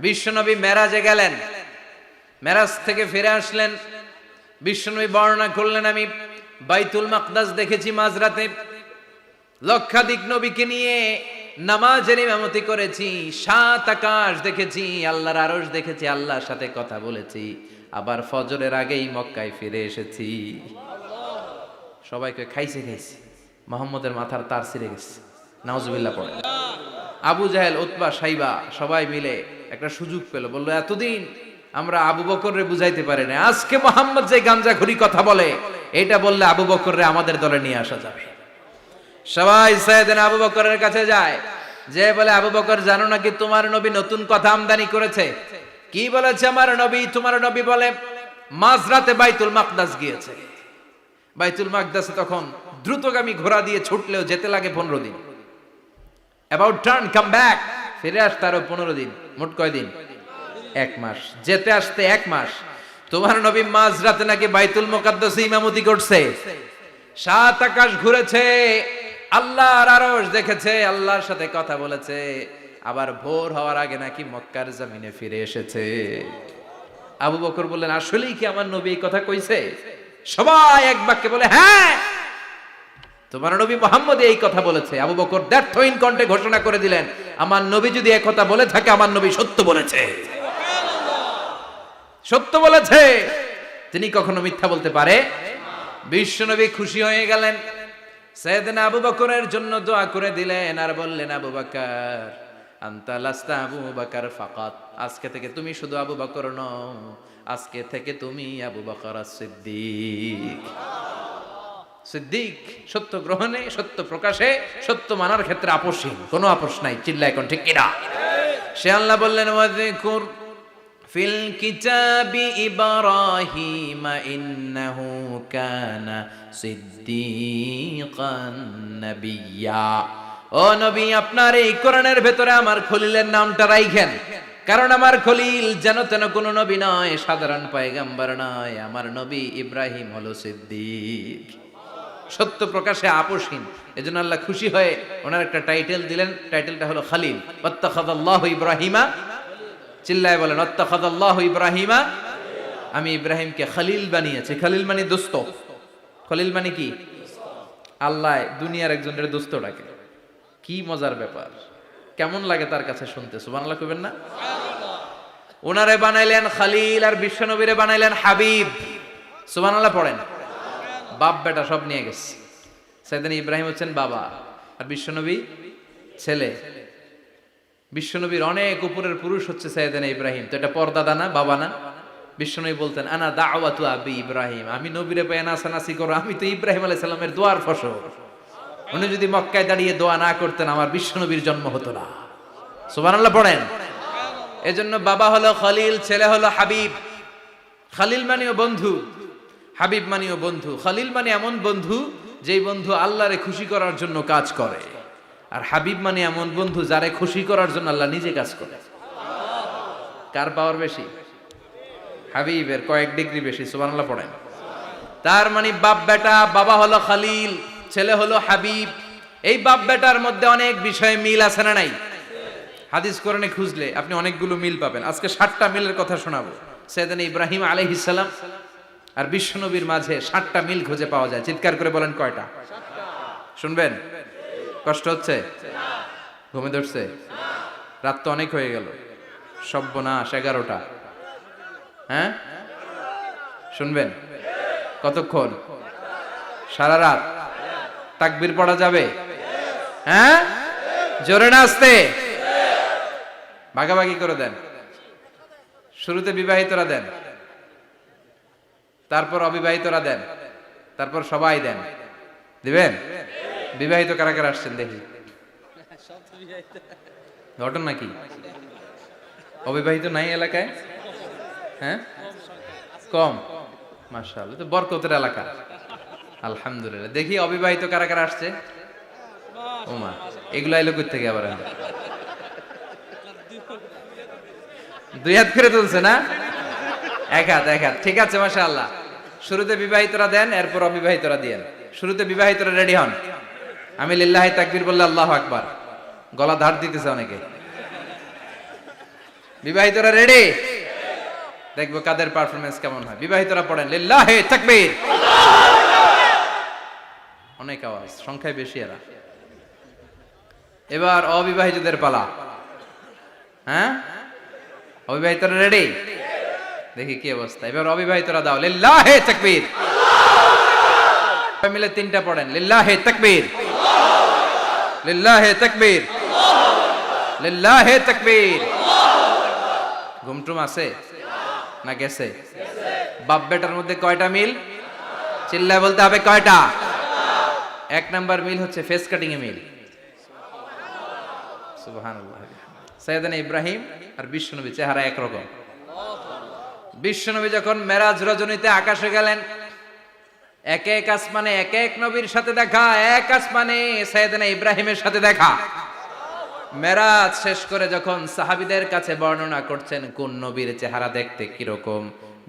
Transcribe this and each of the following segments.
বিশ্বনবী মেরাজে গেলেন, মেরাজ থেকে ফিরে আসলেন। বিশ্বনবী বর্ণনা করলেন, আমি বাইতুল মাকদাস দেখেছি মাঝরাতে, লক্ষাধিক নবীকে নিয়ে নামাজের ইমামতি করেছি, 7 আকাশ দেখেছি, আল্লাহর আরশ দেখেছি, আল্লাহর সাথে কথা বলেছি, আবার ফজরের আগেই মক্কায় ফিরে এসেছি। সবাইকে খাইছে মোহাম্মদের মাথার তার ছিঁড়ে গেছে, নাউজুবিল্লাহ পড়ে। আবু জাহেল, উতবা, সাইবা সবাই মিলে একটা সুযোগ পেল, বলল এতদিন আমরা আবু বকররে বুঝাইতে পারি না, আজকে মোহাম্মদ যে গাঞ্জাখুরি কথা বলে এটা বললে আবু বকররে আমাদের দলে নিয়ে আসা যাবে। সবাই সাইয়েদনা আবু বকরের কাছে যায়, যে বলে আবু বকর জানো নাকি তোমার নবী নতুন কথা আমদানি করেছে? কি বলেছে আমার নবী? তোমার নবী বলে মাঝরাতে বাইতুল মাকদাস গিয়েছে। বাইতুল মাকদাসে তখন দ্রুতগামী ঘোড়া দিয়ে ছুটলেও যেতে লাগে 15 দিন। অ্যাবাউট টার্ন কাম ব্যাক, ফিরে আসতে আরো 15 দিন, মোট কয় দিন? 1 মাস, যেতে আসতে 1 মাস। তোমার নবী মাঝরাতে নাকি বাইতুল মুকাদ্দাসে ইমামতি করছে, 7 আকাশ ঘুরেছে, আল্লাহর আরশ দেখেছে, আল্লাহর সাথে কথা বলেছে, আবার ভোর হওয়ার আগে নাকি মক্কার জমিনে ফিরে এসেছে। আবু বকর বললেন আসলেই কি আমার নবী এই কথা কইছে? সবাই এক বাক্যে বলে হ্যাঁ, তোমার নবী মুহাম্মদ এই কথা বলেছে। আবু বকর দ্ব্যর্থহীন কণ্ঠে ঘোষণা করে দিলেন, আমার নবী যদি এই কথা বলে থাকে, আমার নবী সত্য বলেছে, সত্য বলেছে, তিনি কখনো মিথ্যা বলতে পারে। বিশ্বনবী খুশি হয়ে গেলেন, সাইয়েদনা আবু বকরের জন্য দোয়া করে দিলেন, আর বললেন আবু বকর আনতা লাস্তা আবু বকর ফাকাত, আজকে থেকে তুমি শুধু আবু বকর নও, আজকে থেকে তুমি আবু বকর সিদ্দিক। সিদ্দিক সত্য গ্রহণে, সত্য প্রকাশে, সত্য মানার ক্ষেত্রে আপোষহীন, কোনো আপোষ নাই। চিল্লায় এখন ঠিক কিনা? সে আল্লাহ বললেন ওয়াযকুর ফিল কিতাবি ইব্রাহিম ইন্নাহু কানা সিদ্দিকান নাবিয়্যা। ও নবী, আপনার এই কোরআনের ভেতরে আমার খলিলের নামটা রাখেন, কারণ আমার খলিল যেন তেন কোনো নবী নয়, সাধারণ পয়গম্বর নয়, আমার নবী ইব্রাহিম হলো সিদ্দিক, সত্য প্রকাশে আপোষহীন। এজন্য আল্লাহ খুশি হয়ে ওনার একটা টাইটেল দিলেন, টাইটেলটা হলো খলিল। ওয়াত্তাখাযাল্লাহু ইব্রাহিমা, চিল্লায় বলেন ওয়াত্তাখাযাল্লাহু ইব্রাহিমা, আমি ইব্রাহিমকে খলিল বানিয়েছি। খলিল মানে দোস্ত। খলিল মানে কি? আল্লাহ দুনিয়ার একজনের দোস্ত ডাকে, কি মজার ব্যাপার, কেমন লাগে তার কাছে শুনতে? সুবহানাল্লাহ কইবেন না? ওনারে বানাইলেন খলিল, আর বিশ্বনবীরে বানাইলেন হাবিব। সুবহানাল্লাহ পড়েন। বাপ বেটা সব নিয়ে গেছে। সাইয়েদনা ইব্রাহিম হচ্ছেন বাবা, আর বিশ্বনবী ছেলে। বিশ্বনবীর অনেক উপরের পুরুষ হচ্ছে সাইয়েদনা ইব্রাহিম, তো এটা পর্দাদা না, বাবা না? বিশ্বনবী বলতেন আনা দাওয়াতু আবি ইব্রাহিম, আমি নবীরে পেয়ে নাসানাসি করো, আমি তো ইব্রাহিম আলাইহিস সালামের দোয়ার ফসল। উনি যদি মক্কায় দাঁড়িয়ে দোয়া না করতেন, আমার বিশ্বনবীর জন্ম হতো না। সুবহানাল্লাহ পড়েন। এজন্য বাবা হলো খলিল, ছেলে হলো হাবিব। খলিল মানেও বন্ধু, হাবিব মানেও বন্ধু। খলিল মানে এমন বন্ধু যেই বন্ধু আল্লাহরে খুশি করার জন্য কাজ করে, আর হাবিব মানে এমন বন্ধু যারে খুশি করার জন্য আল্লাহ নিজে কাজ করে। কার পাওয়ার বেশি? হাবিবের কয়েক ডিগ্রি বেশি। সুবহানাল্লাহ পড়েন। তার মানে বাপ বেটা, বাবা হলো খলিল, ছেলে হলো হাবিব। এই বাপ বেটার মধ্যে অনেক বিষয়ে মিল আছে না নাই? হাদিস কোরআনে খুঁজলে আপনি অনেকগুলো মিল পাবেন। আজকে 7টা মিলের কথা শোনাবো। সাইয়েদনা ইব্রাহিম আলাইহিস সালাম আর বিশ্বনবীর মাঝে 7টা মিল খুঁজে পাওয়া যায়। চিৎকার করে বলেন কয়টা? শুনবেন? কষ্ট হচ্ছে? ঘুমে ধরছে? রাত তো অনেক হয়ে গেল, সর্বনাশ, 11টা। হ্যাঁ শুনবেন? কতক্ষণ? সারা রাত? তাকবীর পড়া যাবে? হ্যাঁ জোরে না আস্তে? ভাগাভাগি করে দেন। শুরুতে বিবাহিতরা দেন, তারপর অবিবাহিতরা দেন, তারপর সবাই দেন। দিবেন? বিবাহিত কারা কারা আসছেন দেখি? ঘটনা নাকি? অবিবাহিত নাই এলাকায়? হ্যাঁ কম, মাশাআল্লাহ, তো বরকতের এলাকা। আলহামদুলিল্লাহ। দেখি অবিবাহিত কারা কারা আসছে? ওমা, এগুলো আইলো কই থেকে আবার? 2 হাত করে তুলছে না? 1 হাত, 1 হাত। ঠিক আছে, মাশাআল্লাহ। শুরুতে বিবাহিতরা দেন, এরপর অবিবাহিতরা দিয়েন। শুরুতে বিবাহিতরা রেডি হন। আমি লিল্লাহি তাকবীর বললে আল্লাহু আকবার। গলা ধার দিতেছে অনেকে। বিবাহিতরা রেডি? দেখবো কাদের পারফরমেন্স কেমন হয়। বিবাহিতরা পড়েন লিল্লাহি তাকবীর। অনেক আওয়াজ, সংখ্যায় বেশি এরা। এবার অবিবাহিতদের পালা। হ্যাঁ, অবিবাহিতরা রেডি? দেখি কি অবস্থা। এবার অবিবাহিতরা দাও লিল্লাহি তাকবীর। মিলে তিনটা পড়েন লিল্লাহি তাকবীর, লিল্লাহি তাকবীর, লিল্লাহি তাকবীর। ঘুমটুম আছে না গেছে? বাপ বেটার মধ্যে কয়টা মিল? চিল্লায় বলতে হবে কয়টা? এক নাম্বার মিল হচ্ছে ফেস কাটিং এ মিল। সুবহানাল্লাহ। সাইয়েদনা ইব্রাহিম আর বিশ্বনবী চেহারা একরকম। বিশ্বনবী যখন মেরাজ রজনীতে আকাশে গেলেন, এক এক আসমানে এক এক নবীর সাথে দেখা, এক আসমানে সাইয়েদনা ইব্রাহিমের সাথে দেখা। মেরাজ শেষ করে যখন সাহাবীদের কাছে বর্ণনা করছেন কোন নবীর চেহারা দেখতে কিরকম,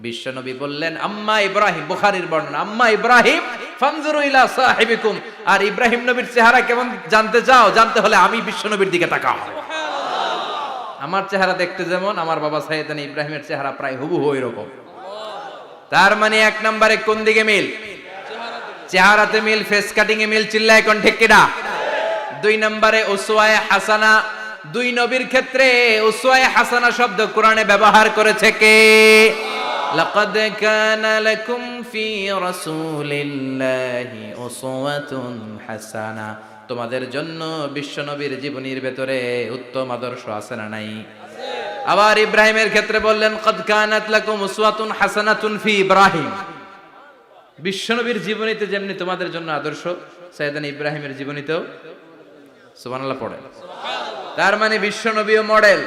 বিশ্বনবী বললেন আম্মা ইব্রাহিম, বুখারীর বর্ণনা, আম্মা ইব্রাহিম ফানজুরু ইলা সাহিবিকুম। আর ইব্রাহিম নবীর চেহারা কেমন জানতে চাও? জানতে হলে আমি বিশ্বনবীর দিকে তাকাও। আমার চেহারা দেখতে যেমন, আমার বাবা সাইয়েদনা ইব্রাহিমের চেহারা প্রায় হুবহু এরকম। তার মানে এক নম্বরে কোন দিকে মিল? চেহারাতে মিল, ফেস কাটিং এ মিল। চিল্লায় কোন ঠিক কিনা? দুই নম্বরে উসওয়ায়ে হাসানা। দুই নবীর ক্ষেত্রে উসওয়ায়ে হাসানা শব্দ কোরআনে ব্যবহার করেছে কে? লাকাদ কানা লাকুম ফি রাসূলিল্লাহি উসওয়াতুন হাসানা। তোমাদের জন্য বিশ্বনবীর জীবনীর ভেতরে উত্তম আদর্শ আছে না নাই? আবার ইব্রাহিমের ক্ষেত্রে বললেন কদ কানাত লাকুম উসওয়াতুন হাসানাতুন ফি ইব্রাহিম। বিশ্বনবীর জীবনীতে যেমনি তোমাদের জন্য আদর্শ, সাইয়েদনা ইব্রাহিমের জীবনীতেও। সুবহানাল্লাহ পড়ে। তার মানে বিশ্বনবীও মডেল,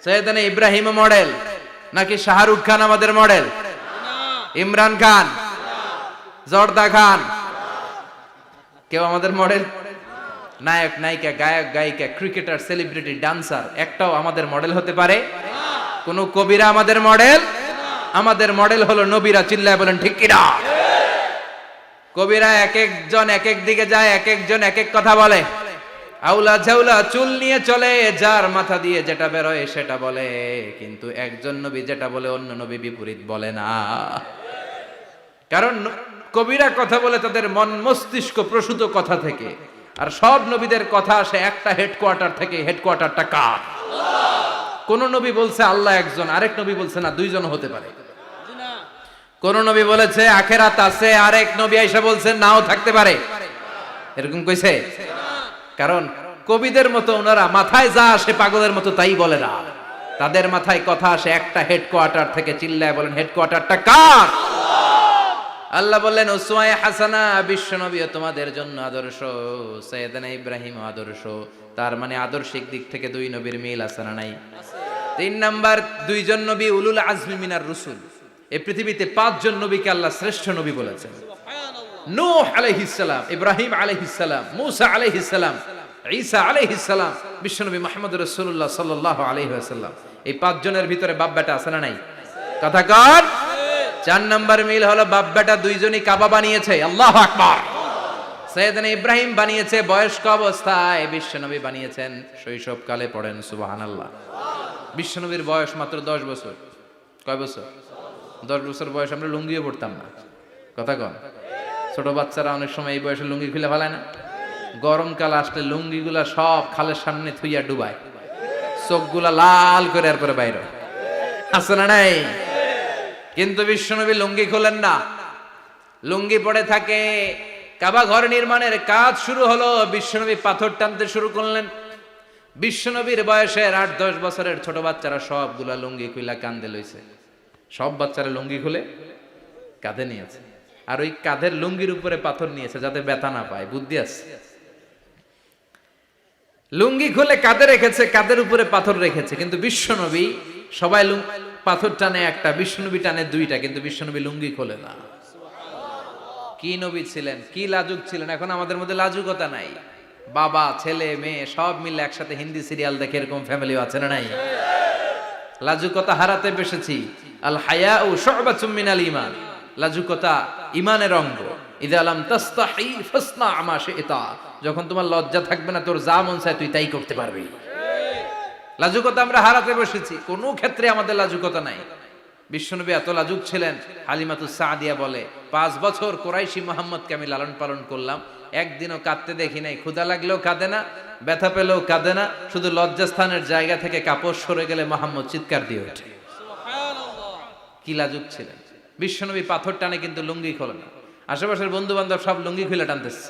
সাইয়েদনা ইব্রাহিমও মডেল। নাকি শাহরুখ খান আমাদের মডেল? ইমরান খান, জর্দা খান, কেউ আমাদের মডেল? নায়ক নায়িকা, গায়ক গায়িকা, ক্রিকেটার, সেলিব্রিটি, ডান্সার একটাও আমাদের মডেল হতে পারে? কোন কবিরা আমাদের মডেল? আমাদের মডেল হলো নবীরা। চিল্লায় বলেন ঠিক কিনা? কবিরা এক একজন এক এক দিকে যায়, এক একজন এক এক কথা বলে। আউলা ঝাউলা চুল নিয়ে চলে, যার মাথা দিয়ে যেটা বেরোয় সেটা বলে। কিন্তু একজন নবী যেটা বলে অন্য নবী বিপরীত বলে না। কারণ কবিরা কথা বলে তাদের মন মস্তিষ্ক প্রসূত কথা থেকে, আর সব নবীদের কথা আসে একটা হেডকোয়ার্টার থেকে। হেডকোয়ার্টারটা কার? কোন নবী বলছে আল্লাহ একজন, আরেক নবী বলছে না দুইজন হতে পারে। কোন নবী বলেছে আখেরাত আছে, আরেক নবী আইসা বলছে নাও থাকতে পারে। এরকম কইছে? কারণ কবিদের মতো ওনারা মাথায় যা আসে পাগলের মতো তাই বলে না। তাদের মাথায় কথা আসে একটা হেডকোয়ার্টার থেকে। চিল্লায় বলেন হেডকোয়ার্টারটা কার? আল্লাহ বললেন উসওয়ায়ে হাসানা, বিশ্বনবীও তোমাদের জন্য আদর্শ, সাইয়েদনা ইব্রাহিম আদর্শ। তার মানে আদর্শিক দিক থেকে দুই নবীর মিল আছে না নাই? তিন নাম্বার, দুইজন নবী উলুল আজমি মিনার রুসুল। এই পৃথিবীতে পাঁচজন নবীকে আল্লাহ শ্রেষ্ঠ নবী বলেছেন। নূহ আলাইহিস সালাম, ইব্রাহিম আলাইহিস সালাম, মূসা আলাইহিস সালাম, ঈসা আলাইহিস সালাম, বিশ্বনবী মুহাম্মদ রাসূলুল্লাহ সাল্লাল্লাহু আলাইহি ওয়াসাল্লাম। এই পাঁচজনের ভিতরে বাপ বেটা আছে না নাই? কথা কর। চার নাম্বার মিল হলো বাপ বেটা দুইজনই কাবা বানিয়েছে। আল্লাহু আকবার। সাইয়েদনা ইব্রাহিম বানিয়েছে বয়স্ক অবস্থায়, বিশ্বনবী বানিয়েছেন শৈশবকালে। পড়েন সুবহানাল্লাহ। বিশ্বনবীর বয়স মাত্র 10 বছর। কয় বছর? 10 বছর বয়স আমরা লুঙ্গিও পড়তাম না। কথা কন। ছোট বাচ্চারা অনেক সময় এই বয়সে লুঙ্গি খুলে ফেলায় না? গরমকাল আসলে লুঙ্গিগুলা সব খালের সামনে থুইয়া ডুবায়, চোখগুলা লাল করে এরপরে বাইরে। আছে না নাই? কিন্তু বিশ্বনবী লুঙ্গি খোলেন না, লুঙ্গি পড়ে থাকে। কাবা ঘর নির্মাণের কাজ শুরু হলো, বিশ্বনবী পাথর টানতে শুরু করলেন। বিশ্বনবীর বয়সের 8-10 বছরের ছোট বাচ্চারা সবগুলা লুঙ্গি খুইলা কাঁধে লইছে। সব বাচ্চারা লুঙ্গি খুলে কাঁধে নিয়েছে, আর ওই কাঁধের লুঙ্গির উপরে পাথর নিয়েছে যাতে ব্যথা না পায়। বুদ্ধি আছে। লুঙ্গি খুলে কাঁধে রেখেছে, কাঁধের উপরে পাথর রেখেছে। কিন্তু বিশ্বনবী, সবাই পাথর টানে একটা, বিশ্বনবী টানে দুইটা, কিন্তু বিশ্বনবী লুঙ্গি খোলে না। কি নবী ছিলেন, কি লাজুক ছিলেন। এখন আমাদের মধ্যে লাজুকতা নাই। বাবা ছেলে মেয়ে সব মিলে একসাথে হিন্দি সিরিয়াল দেখে, এরকম ফ্যামিলিও আছে না নাই? লাজুকতা হারাতে বসেছি। আল হায়াউ শু'বাতুম মিনাল ঈমান। লাজুকতা ঈমানের অঙ্গ। ইযা লাম তাস্তাহি ফাসনা মা শি'তা। যখন তোমার লজ্জা থাকবে না, তোর যা মন চায় তুই তাই করতে পারবি। লাজুকতা আমরা হারাতে বসেছি, কোনো ক্ষেত্রে আমাদের লাজুকতা নাই। বিশ্বনবী এত লাজুক ছিলেন, হালিমাতুস সাদিয়া বলে 5 বছর কুরাইশি মুহাম্মদকে আমি লালন পালন করলাম, একদিনও কাঁদতে দেখি নাই। ক্ষুধা লাগলেও কাঁদে না, ব্যথা পেলেও কাঁদে না, শুধু লজ্জাস্থানের জায়গা থেকে কাপড় সরে গেলে মুহাম্মদ চিৎকার দিয়ে ওঠে। কি লাজুক ছিলেন বিশ্বনবী। পাথর টানে কিন্তু লুঙ্গি খোলে না। আশেপাশের বন্ধু বান্ধব সব লুঙ্গি খুলে টানতেছে।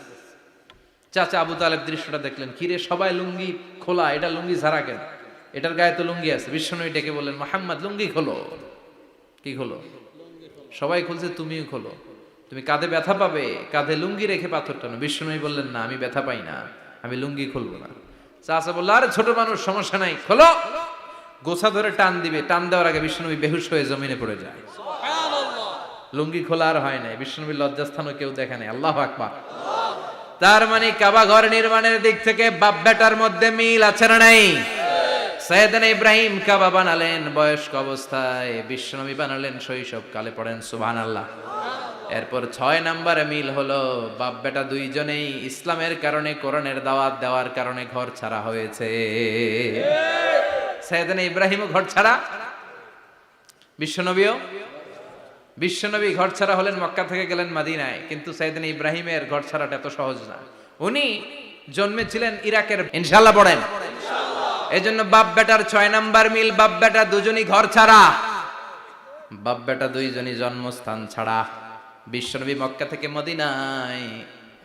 চাচা আবু তালেব দৃশ্যটা দেখলেন, কিরে সবাই লুঙ্গি খোলা, এটা লুঙ্গি ছাড়া কেন? এটার গায়ে তো লুঙ্গি আছে। বিশ্বনবী ডেকে বললেন, মুহাম্মদ লুঙ্গি খোলো। কি খোলো? সবাই খুলছে, তুমিও খোলো। তুমি কাঁধে ব্যথা পাবে, কাঁধে লুঙ্গি রেখে পাথর টানো। বিশ্বনবী বললেন, না আমি ব্যথা পাই না, আমি লুঙ্গি খুলবো না। চাচা বলল, আরে ছোট মানুষ, সমস্যা নাই, খোলো। গোছা ধরে টান দিবে, টান দেওয়ার আগে বিশ্বনবী বেহুশ হয়ে জমিনে পড়ে যায়। লুঙ্গি খোলা আর হয় নাই। বিশ্বনবীর লজ্জাস্থানও কেউ দেখে নাই। আল্লাহু আকবার। তার মানে কাবা ঘর নির্মাণের দিক থেকে বাপ বেটার মধ্যে মিল আছে না নাই? সাইয়েদনা ইব্রাহিম কাবা বানালেন বয়স্ক অবস্থায়, বিশ্বনবী বানালেন শৈশবকালে। পড়েন সুবহানাল্লাহ। এরপর 6 নম্বরে মিল হলো, বাপ বেটা দুইজনেই ইসলামের কারণে, কোরআনের দাওয়াত দেওয়ার কারণে ঘর ছাড়া হয়েছে। সাইয়েদনা ইব্রাহিমও ঘর ছাড়া, বিশ্বনবী ঘর ছাড়া হলেন, মক্কা থেকে গেলেন মদিনায়। কিন্তু সাইয়েদনা ইব্রাহিমের ঘর ছাড়াটা এত সহজ না। উনি জন্মেছিলেন ইরাকের। ইনশাআল্লাহ পড়েন। এজন্য বাপ বেটার 6 নাম্বার মিল, বাপ বেটা দুজনই ঘর ছাড়া, বাপ বেটা দুইজনই জন্মস্থান ছাড়া। বিশ্বনবী মক্কা থেকে মদিনায়,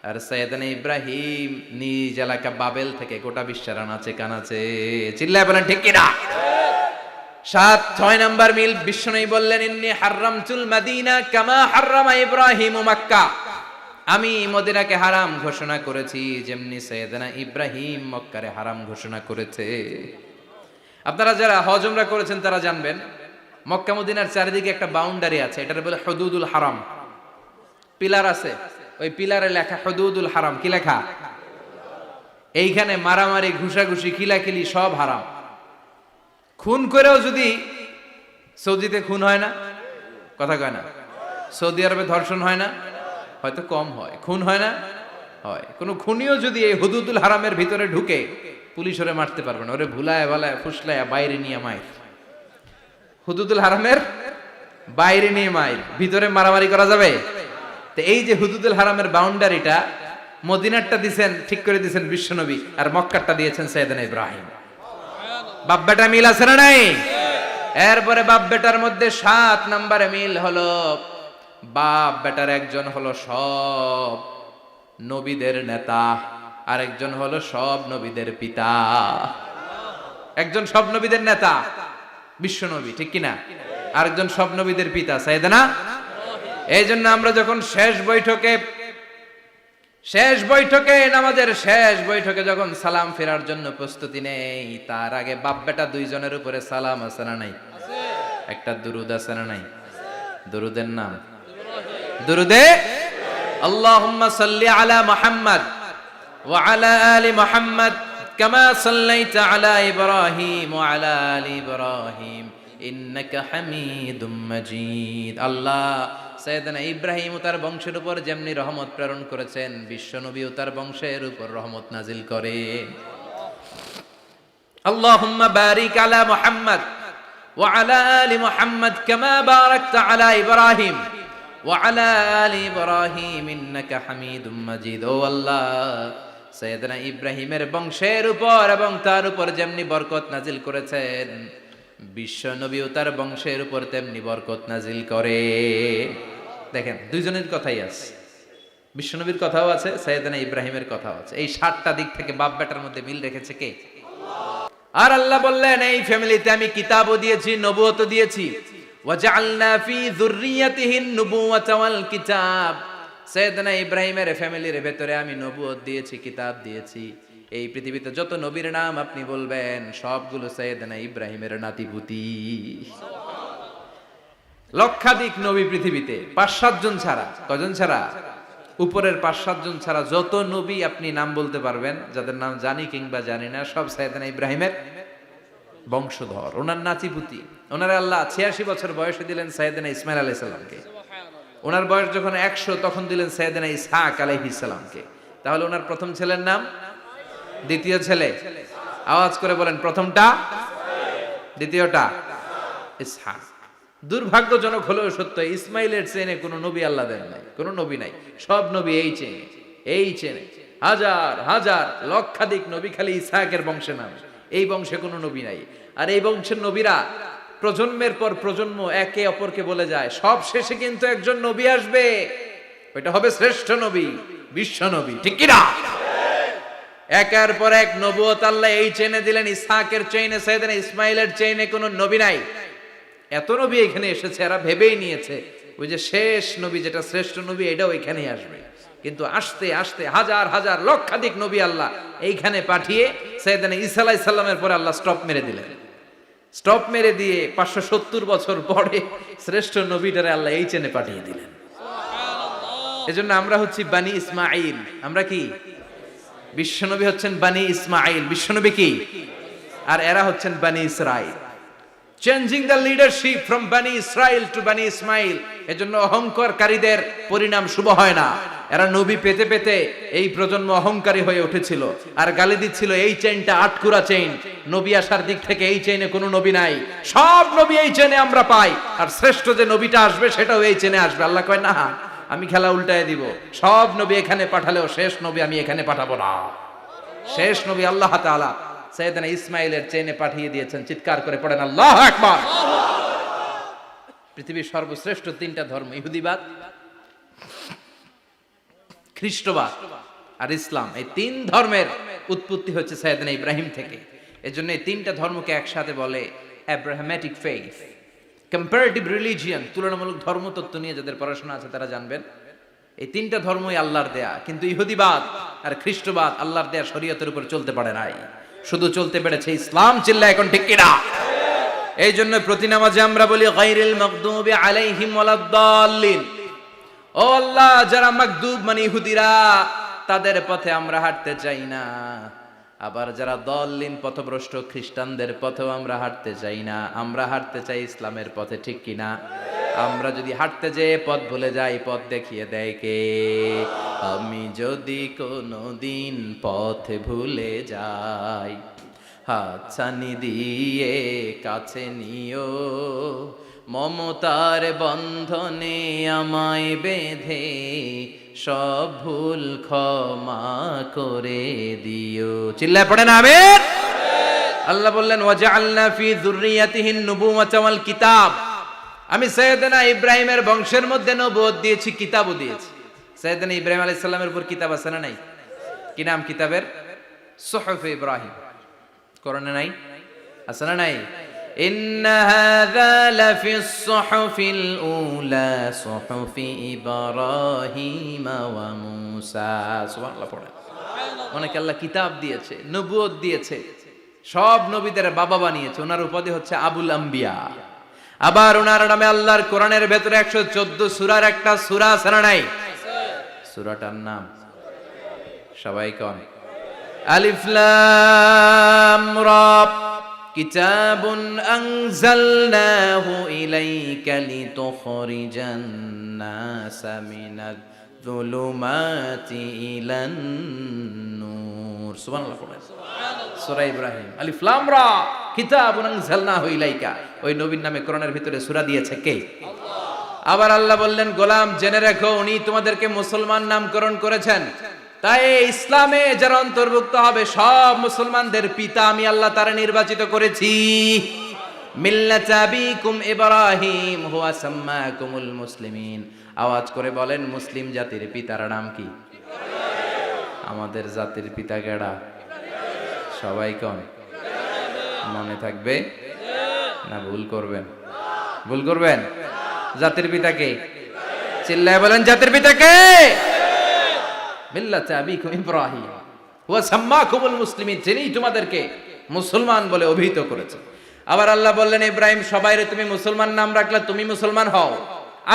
আর সাইয়েদনা ইব্রাহিম নিজ এলাকা বাবেল থেকে গোটা বিশ্বের আনাচে কানাচে। চিল্লায় বলেন ঠিক কিনা? 6 নাম্বার মিল, বিশ্বনবী বললেন, ইন্নী হারামতুল মদিনা কামা হারামা ইব্রাহিম মক্কা। আমি মদিনাকে হারাম ঘোষণা করেছি যেমনি সাইয়েদনা ইব্রাহিম মক্কারে হারাম ঘোষণা করেছে। আপনারা যারা হজ উমরা করেছেন তারা জানবেন, মক্কা মদিনার চারিদিকে একটা বাউন্ডারি আছে, এটার বলে হুদুদুল হারাম। পিলার আছে, ওই পিলারে লেখা হুদুদুল হারাম। কি লেখা? এইখানে মারামারি, ঘুষাঘুষি, কিলাকিলি সব হারাম। খুন করেও যদি, সৌদিতে খুন হয় না, কথা কয় না? সৌদি আরবে ধর্ষণ হয় না? হয়তো কম হয়, খুন হয় না? হয়। কোন খুনিও যদি এই হুদুদুল হারামের ভিতরে ঢুকে, পুলিশ ওরে মারতে পারবে না। ওরে ভুলায় ভালায় ফুসলায় বাইরে নিয়ে মাইর। হুদুদুল হারামের বাইরে নিয়ে মাইর, ভিতরে মারামারি করা যাবে? তো এই যে হুদুদুল হারামের বাউন্ডারিটা, মদিনারটা দিয়েছেন, ঠিক করে দিয়েছেন বিশ্বনবী, আর মক্কারটা দিয়েছেন সাইয়েদনা ইব্রাহিম। বাপ বেটা মিল আছে না নাই? এরপরে বাপ বেটার মধ্যে 7 নম্বরে মিল হলো, বাপ বেটার একজন হলো সব নবীদের নেতা, আর একজন হলো সব নবীদের পিতা। একজন সব নবীদের নেতা বিশ্বনবী, ঠিক কিনা? আরেকজন সব নবীদের পিতা সাইয়েদনা। এই জন্য আমরা যখন শেষ বৈঠকে নামাজের শেষ বৈঠকে যখন সালাম ফেরার জন্য প্রস্তুতি নেই, তার আগে বাপ বেটা দুইজনের উপরে সালাম আছে না নাই? একটা দুরুদ আছে না নাই? দুরুদের নাম দুরুদে আল্লাহুম্মা সাল্লি আলা মুহাম্মদ ওয়া আলা আলি মুহাম্মদ কামা সাল্লাইতা আলা ইব্রাহিম ওয়া আলা আলি ইব্রাহিম ইন্নাকা হামিদুম মাজিদ। আল্লাহ সাইয়েদনা ইব্রাহিম ও তার বংশের উপর যেমনি রহমত প্রেরণ করেছেন, বিশ্বনবী ও তার বংশের উপর রহমত নাজিল করে। আল্লাহুম্মা বারিক আলা মুহাম্মদ ওয়া আলা আলি মুহাম্মদ কামা বারাকতা আলা ইব্রাহিম ওয়া আলা আলি ইব্রাহিম ইন্নাকা হামিদুম মাজিদ। ও আল্লাহ, সাইয়েদনা ইব্রাহিমের বংশের উপর এবং তার উপর যেমনি বরকত নাজিল করেছেন, বিশ্বনবী ও তার বংশের উপর তেমনি বরকত নাজিল করে। দেখেন, দুইজনের কথাই আছে, বিশ্বনবীর কথাও আছে, সাইয়েদনা ইব্রাহিমের কথাও আছে। এই 7টা দিক থেকে বাপ বেটার মধ্যে মিল রেখেছে কে? আর আল্লাহ বললেন, এই ফ্যামিলিতে আমি কিতাবও দিয়েছি, নবুয়তও দিয়েছি। ওয়াজআলনা ফি যুররিয়াতিহিন নুবুওয়াতা ওয়াল কিতাব। সাইয়েদনা ইব্রাহিমের ফ্যামিলির ভেতরে আমি নবুয়ত দিয়েছি, কিতাব দিয়েছি। এই পৃথিবীতে যত নবীর নাম আপনি বলবেন, সবগুলো সাইয়েদনা ইব্রাহিমের নাতিপুতি। লক্ষাধিক নবী পৃথিবীতে, 5-7 জন ছাড়া। কজন ছাড়া? উপরের 5-7 জন ছাড়া যত নবী আপনি নাম বলতে পারবেন, যাদের নাম জানি কিংবা জানি না, সব সাইয়েদনা ইব্রাহিমের বংশধর, ওনার নাতিপুতি। ওনার আল্লাহ 86 বছর বয়সে দিলেন সাইয়েদনা ইসমাইল আলাইহিস সালামকে। ওনার বয়স যখন 100 তখন দিলেন সাইয়েদনা ইসহাক আলাইহিস সালামকে। তাহলে ওনার প্রথম ছেলের নাম, দ্বিতীয় ছেলে, আওয়াজ করে বলেন প্রথমটা দ্বিতীয়টা ইসহাক। দুর্ভাগ্যজনক হলেও সত্য, ইসমাইলের চেনে কোনো নবী আল্লাহ দেন নাই, কোনো নবী নাই। সব নবী এই চেনে হাজার হাজার লক্ষাধিক নবী খালি ইসহাকের বংশে নামে, এই বংশে কোনো নবী নাই। আর এই বংশের নবীরা প্রজন্মের পর প্রজন্ম একে অপরকে বলে যায়, সব শেষে কিন্তু একজন নবী আসবে, ওইটা হবে শ্রেষ্ঠ নবী, বিশ্ব নবী, ঠিক কি না? একের পর এক নবুয়ত আল্লাহ এই চেনে দিলেন। ইসহাকের চেইনে সাইয়েদনা ইসমাইলের চেইনে কোনো নবী নাই। এত নবী এখানে এসেছে, এরা ভেবেই নিয়েছে ওই যে শেষ নবী যেটা শ্রেষ্ঠ নবী এটাও এখানেই আসবে। কিন্তু আস্তে আস্তে হাজার হাজার লক্ষাধিক নবী আল্লাহ এইখানে পাঠিয়ে সাইয়েদনা ঈসা আলাইহিস সালামের পরে আল্লাহ স্টপ মেরে দিলেন। স্টপ মেরে দিয়ে 570 বছর পরে শ্রেষ্ঠ নবীটারে আল্লাহ এই চেনে পাঠিয়ে দিলেন। এজন্য আমরা হচ্ছি বানি ইসমাইল। আমরা কি? বিশ্বনবী হচ্ছেন বানি ইসমাইল, বিশ্বনবী কি? আর এরা হচ্ছেন বানি Israil. Changing the leadership from বানি ইসরাইল টু বানি ইসমাইল। এজন্য অহংকারকারীদের পরিণাম শুভ হয় না। এরা নবী পেতে পেতে এই প্রজন্ম অহংকারী হয়ে উঠেছিল আর গালি দিচ্ছিল এই চেইনটা আটকুরা চেইন, নবী আসার দিক থেকে এই চেইনে কোনো নবী নাই, সব নবী এই চেইনে আমরা পাই, আর শ্রেষ্ঠ যে নবীটা আসবে সেটাও এই চেইনে আসবে। আল্লাহ কয় না, আমি খেলা উল্টায় দিব, সব নবী এখানে পাঠালেও শেষ নবী আমি এখানে পাঠাবো না। শেষ নবী আল্লাহ তাআলা সাইয়েদনা ইসমাইলের চেইনে পাঠিয়ে দিয়েছেন। চিৎকার করে পড়েন আল্লাহু আকবার। পৃথিবীর সর্বশ্রেষ্ঠ তিনটা ধর্ম, ইহুদিবাদ, খ্রিস্টবাদ আর ইসলাম, এই তিন ধর্মের উৎপত্তি হচ্ছে সাইয়েদনা ইব্রাহিম থেকে। এজন্য এই তিনটা ধর্মকে একসাথে বলে আব্রাহামেটিক ফেইথ, কম্পারেটিভ রিলিজিয়ন। তুলনামূলক ধর্মতত্ত্ব নিয়ে যাদের পড়াশোনা আছে তারা জানবেন এই তিনটা ধর্মই আল্লাহর দেয়া। কিন্তু ইহুদিবাদ আর খ্রিস্টবাদ আল্লাহর দেয়া শরীয়তের উপর চলতে পারে নাই, শুধু চলতে পেরেছে ইসলাম। চিল্লা এখন ঠিক কিনা? এই জন্য প্রতি নামাজে আমরা বলি গায়রিল মাগদুবি আলাইহিম ওয়ালাদ-দাল্লিন। ও আল্লাহ, যারা মাগদুব মানে ইহুদিরা, তাদের পথে আমরা হাঁটতে চাই না। আবার যারা দল্লিন পথভ্রষ্ট খ্রিস্টানদের পথেও আমরা হাঁটতে চাই না। আমরা হাঁটতে চাই ইসলামের পথে, ঠিক কিনা? আমরা যদি হাঁটতে যেয়ে পথ ভুলে যাই, পথ দেখিয়ে দেয় কে? আমি যদি কোনোদিন পথ ভুলে যাই, হাতছানি দিয়ে কাছে নিও, মমতার বন্ধনে আমায় বেঁধে সব ভুল ক্ষমা করে দিও। চিল্লায় পড়েন আমিন। আল্লাহ বললেন ওয়াজআলনা ফি যুররিয়াতিহিন নুবুওয়াতা ওয়াল কিতাব। আমি সাইয়েদনা ইব্রাহিমের বংশের মধ্যে নবুয়ত দিয়েছি, কিতাবও দিয়েছি। সাইয়েদনা ইব্রাহিম আলাইহিস সালামের উপর কিতাব আছে না নাই? কি নাম কিতাবের? সুহুফ ইব্রাহিম। কোরআনে নাই? আছে না নাই? ইন্না হাযা লাফিস সুহুফিল উলা সুহুফি ইব্রাহিম ওয়া মূসা। সুবহানাল্লাহ পড়েন। অনেক আল্লাহ কিতাব দিয়েছে, নবুয়ত দিয়েছে, সব নবীদের বাবা বানিয়েছে। ওনার উপাধি হচ্ছে আবুল আম্বিয়া। আবার ওনার নামে আল্লাহর কোরআনের ভেতরে 114 সূরার একটা সূরা আছে না নাই? সূরাটার নাম সবাই কোন? আলিফ লাম রা। কিতাবুন আনজালনাহু ইলাইকা লিতুখরিজান নাসা মিনাজ যুলুমাতি ইলান নূর। সুবহানাল্লাহ পড়েন। সূরা ইব্রাহিম আলিফ লাম রা কিতাবুন আনজালনাহু ইলাইকা। ওই নবীর নামে কোরআনের ভিতরে সূরা দিয়েছে কে? আল্লাহ। আবার আল্লাহ বললেন গোলাম জেনে রাখো উনি তোমাদেরকে মুসলমান নামকরণ করেছেন, তাই ইসলামে যারা অন্তর্ভুক্ত হবে সব মুসলমানদের পিতা আমি আল্লাহ তারা নির্বাচিত করেছি। মিল্লাত আবিকুম ইব্রাহিম হুয়া সাম্মাকুমুল মুসলিমিন। আওয়াজ করে বলেন মুসলিম জাতির পিতার নাম কি? আমাদের জাতির পিতা কেডা? সবাই কোন? মনে থাকবে না ভুল করবেন? ভুল করবেন? জাতির পিতা কে? চিল্লায় বলেন জাতির পিতা কে? মিল্লাত আবিকুম ইব্রাহিম ওয়া সাম্মাকুমুল মুসলিমিন, যিনি তোমাদেরকে মুসলমান বলে অভিহিত করেছে। আবার আল্লাহ বললেন ইব্রাহিম সবাইরে তুমি মুসলমান নাম রাখলে তুমি মুসলমান হও।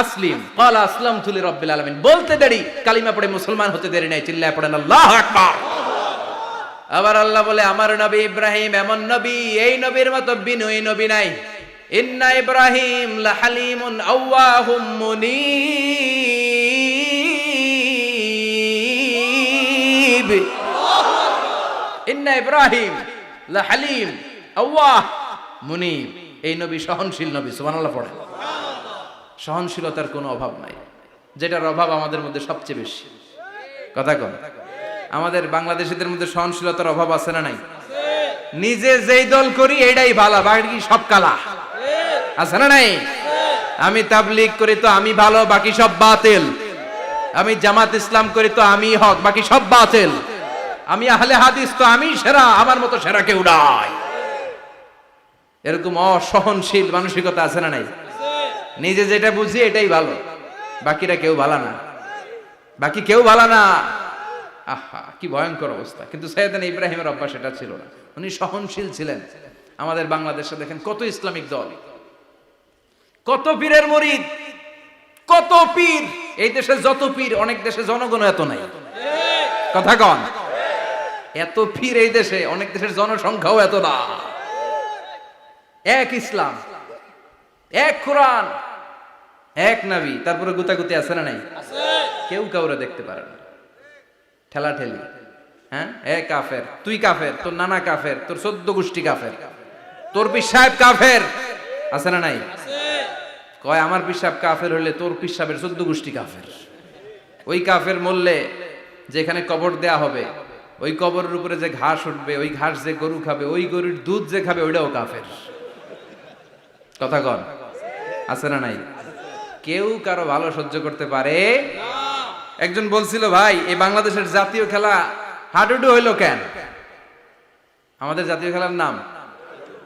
আসলিম ক্বালা আসলামতু লিরাব্বিল আলামিন, বলতে দেরি কালিমা পড়ে মুসলমান হতে দেরি নাই। চিল্লায় পড়েন আল্লাহু আকবার। আবার আল্লাহ বলে আমার নবী ইব্রাহিম এমন নবী, এই নবীর মতো বিনয়ী নবী নাই। ইন্না ইব্রাহিম লাহালিমুন আওয়াহুম মুনীব। ইন্না ইব্রাহিম লাহালিম আওয়াহ মুনিব। এই নবী সহনশীল নবী, সুবহানাল্লাহ পড়ে। সহনশীলতার কোনো অভাব নাই, যেটার অভাব আমাদের মধ্যে সবচেয়ে বেশি। কথা কন, আমাদের বাংলাদেশিদের মধ্যে সহনশীলতার অভাব আছে না নাই? নিজে যেই দল করি এটাই ভালো, বাকি সব কালা, আছে না নাই? আমি তাবলীগ করি তো আমি ভালো, বাকি সব বাতিল। আমি জামাত ইসলাম করি তো আমি হক, বাকি সব বাতিল। আমি আহলে হাদিস তো আমি সেরা, আমার মতো সেরা কেউ নাই। এরকম অসহনশীল মানসিকতা আছে না নাই? নিজে যেটা বুঝি এটাই ভালো, বাকিরা কেউ ভালো না, বাকি কেউ ভালো না। আহা, কি ভয়ঙ্কর অবস্থা। কিন্তু সাইয়েদনা ইব্রাহিমের অভ্যাস এটা ছিল না, উনি সহনশীল ছিলেন। আমাদের বাংলাদেশে দেখেন কত ইসলামিক দল, কত পীরের মুরিদ, কত পীর। এই দেশে যত পীর, অনেক দেশে জনগণ এত নাই। কথা কন, এত পীর এই দেশে, অনেক দেশের জনসংখ্যাও এত না। এক ইসলাম, এক কোরআন, এক নবী, তারপরে গুতাগুতি আছে না নাই? কেউ কাউরে দেখতে পারে না, ঠেলা ঠেলি। হ্যাঁ, এ কাফের, তুই কাফের, তোর নানা কাফের, তোর 14 গোষ্ঠী কাফের, তোর পীর সাহেব কাফের, আছে না নাই? কয় আমার পীর সাহেব কাফের হলে তোর পীর সাহেবের 14 গোষ্ঠী কাফের। ওই কাফের মরলে যেখানে কবর দেয়া হবে, ওই কবরের উপরে যে ঘাস উঠবে, ওই ঘাস যে গরু খাবে, ওই গরুর দুধ যে খাবে, ওইটাও কাফের। কথা কন, আছে না নাই? কেউ কারো ভালো সহ্য করতে পারে না। একজন বলছিল, ভাই এই বাংলাদেশের জাতীয় খেলা হাডুডু হইলো কেন? আমাদের জাতীয় খেলার নাম,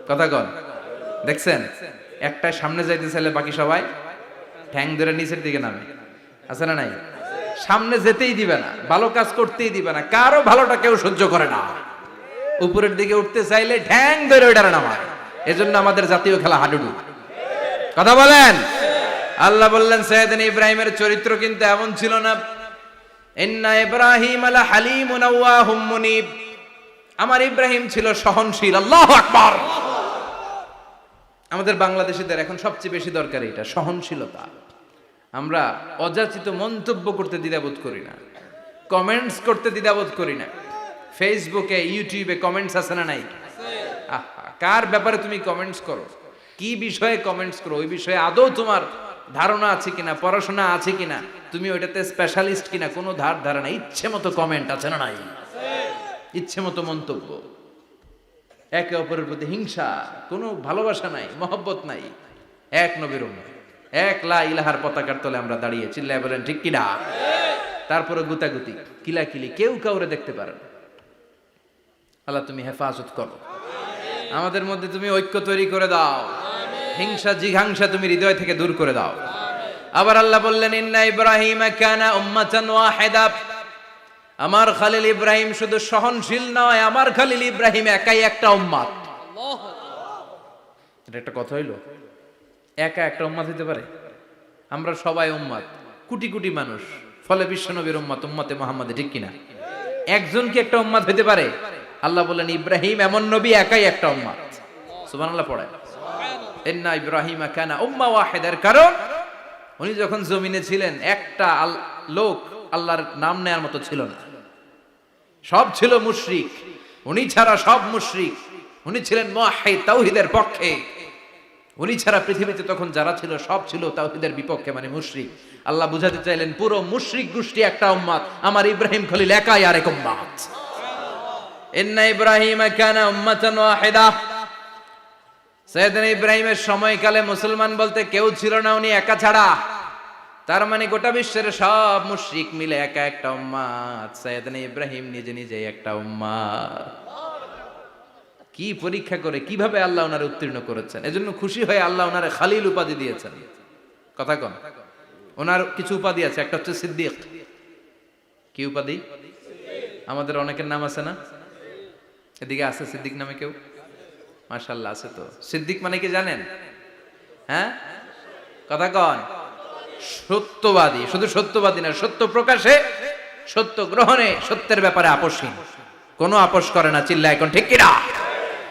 কথা কন, দেখছেন? একটা সামনে যাইতে চাইলে বাকি সবাই ঠ্যাং ধরে নিচের দিকে নামে, আছে না নাই? সামনে যেতেই দিবে না, ভালো কাজ করতেই দিবে না, কারো ভালোটা কেউ সহ্য করে না। উপরের দিকে উঠতে চাইলে ঠ্যাং ধরে ওইটারে নামায়। এজন্য আমাদের জাতীয় খেলা হাডুডু। কথা বলেন। আল্লাহ বললেন সাইয়েদনা ইব্রাহিমের চরিত্র কিন্তু এমন ছিল না। ইন্না ইব্রাহিম আলা হালিমুন আওয়াহুম মুনিব। আমার ইব্রাহিম ছিল সহনশীল। আল্লাহু আকবার। আমাদের বাংলাদেশিদের এখন সবচেয়ে বেশি দরকার এটা, সহনশীলতা। আমরা অযাচিত মন্তব্য করতে দ্বিধাবোধ করি না, কমেন্টস করতে দ্বিধাবোধ করি না। ফেসবুকে, ইউটিউবে কমেন্টস আছে না নাই? কার ব্যাপারে তুমি কমেন্টস করো, কি বিষয়ে কমেন্টস করো, ওই বিষয়ে আদৌ তোমার ধারণা আছে কিনা, পড়াশোনা আছে কিনা, তুমি ওইটাতে স্পেশালিস্ট কিনা, কোনো ধারণা। ইচ্ছে মতো কমেন্ট আছে না নাই? ইচ্ছে মতো মন্তব্য, একে অপরের প্রতি হিংসা, কোনো ভালোবাসা নাই, মহব্বত নাই। এক নবীর উম্মত, এক লা ইলাহার পতাকার তলে আমরা দাঁড়িয়ে, চিল্লায় বলেন ঠিক কিনা? তারপরে গুতাগুতি, কিলাকিলি, কেউ কাউরে দেখতে পারে না। আল্লাহ তুমি হেফাজত করো, আমাদের মধ্যে তুমি ঐক্য তৈরি করে দাও, হিংসা জিঘাংসা তুমি হৃদয় থেকে দূর করে দাও। আবার আল্লাহ বললেন ইন্না ইব্রাহিম কানা উম্মাতান ওয়াহিদা। আমার খলিল ইব্রাহিম শুধু সহনশীল নয়, আমার খলিল ইব্রাহিম একাই একটা উম্মত। এটা একটা কথা হইলো? একা একটা উম্মত হইতে পারে? আমরা সবাই উম্মত, কোটি কোটি মানুষ, ফলে বিশ্ব নবীর উম্মত, উম্মতে মুহাম্মাদে, ঠিক কিনা? একজন কি একটা উম্মত হইতে পারে? আল্লাহ বলেন ইব্রাহিম এমন নবী, একাই একটা উম্মত। সুবহানাল্লাহ পড়ে। ইন্না ইব্রাহিম কানা উম্মা ওয়াহিদার, কারণ উনি যখন জমিনে ছিলেন একটা লোক আল্লাহর নাম নেয়ার মতো ছিল না, সব ছিল মুশরিক। উনি ছাড়া সব মুশরিক। উনি ছিলেন মুওয়াহহিদ, তাওহীদের পক্ষে। উনি ছাড়া পৃথিবীতে তখন যারা ছিল সব ছিল তাওহীদের বিপক্ষে, মানে মুশরিক। আল্লাহ বুঝাতে চাইলেন পুরো মুশরিক গোষ্ঠী একটা উম্মত, আমার ইব্রাহিম খলিল একাই আরেক উম্মত। ইন্না ইব্রাহিম কানা উম্মাতান ওয়াহিদা। সাইয়েদনা ইব্রাহিমের সময়কালে মুসলমান বলতে কেউ ছিল না, উনি একা ছাড়া। তার মানে গোটা বিশ্বের সব মুশরিক মিলে একা একটা উম্মত, সাইয়েদনা ইব্রাহিম নিজে নিজে একটা উম্মত। কি পরীক্ষা করে, কিভাবে আল্লাহ ওনারে উত্তীর্ণ করেছেন। এজন্য খুশি হয়ে আল্লাহ ওনারে খালিল উপাধি দিয়েছেন। কথা কন, ওনার কিছু উপাধি আছে, একটা হচ্ছে সিদ্দিক। কি উপাধি? আমাদের অনেকের নাম আছে না? এদিকে আছে সিদ্দিক নামে কেউ? মাশাআল্লাহ আছে তো। সিদ্দিক মানে কি জানেন? হ্যাঁ, কথা কন। সত্যবাদী। শুধু সত্যবাদী না, সত্য প্রকাশে, সত্য গ্রহণে, সত্যের ব্যাপারে আপোষহীন, কোনো আপোষ করে না। চিল্লায় এখন ঠিক কিনা?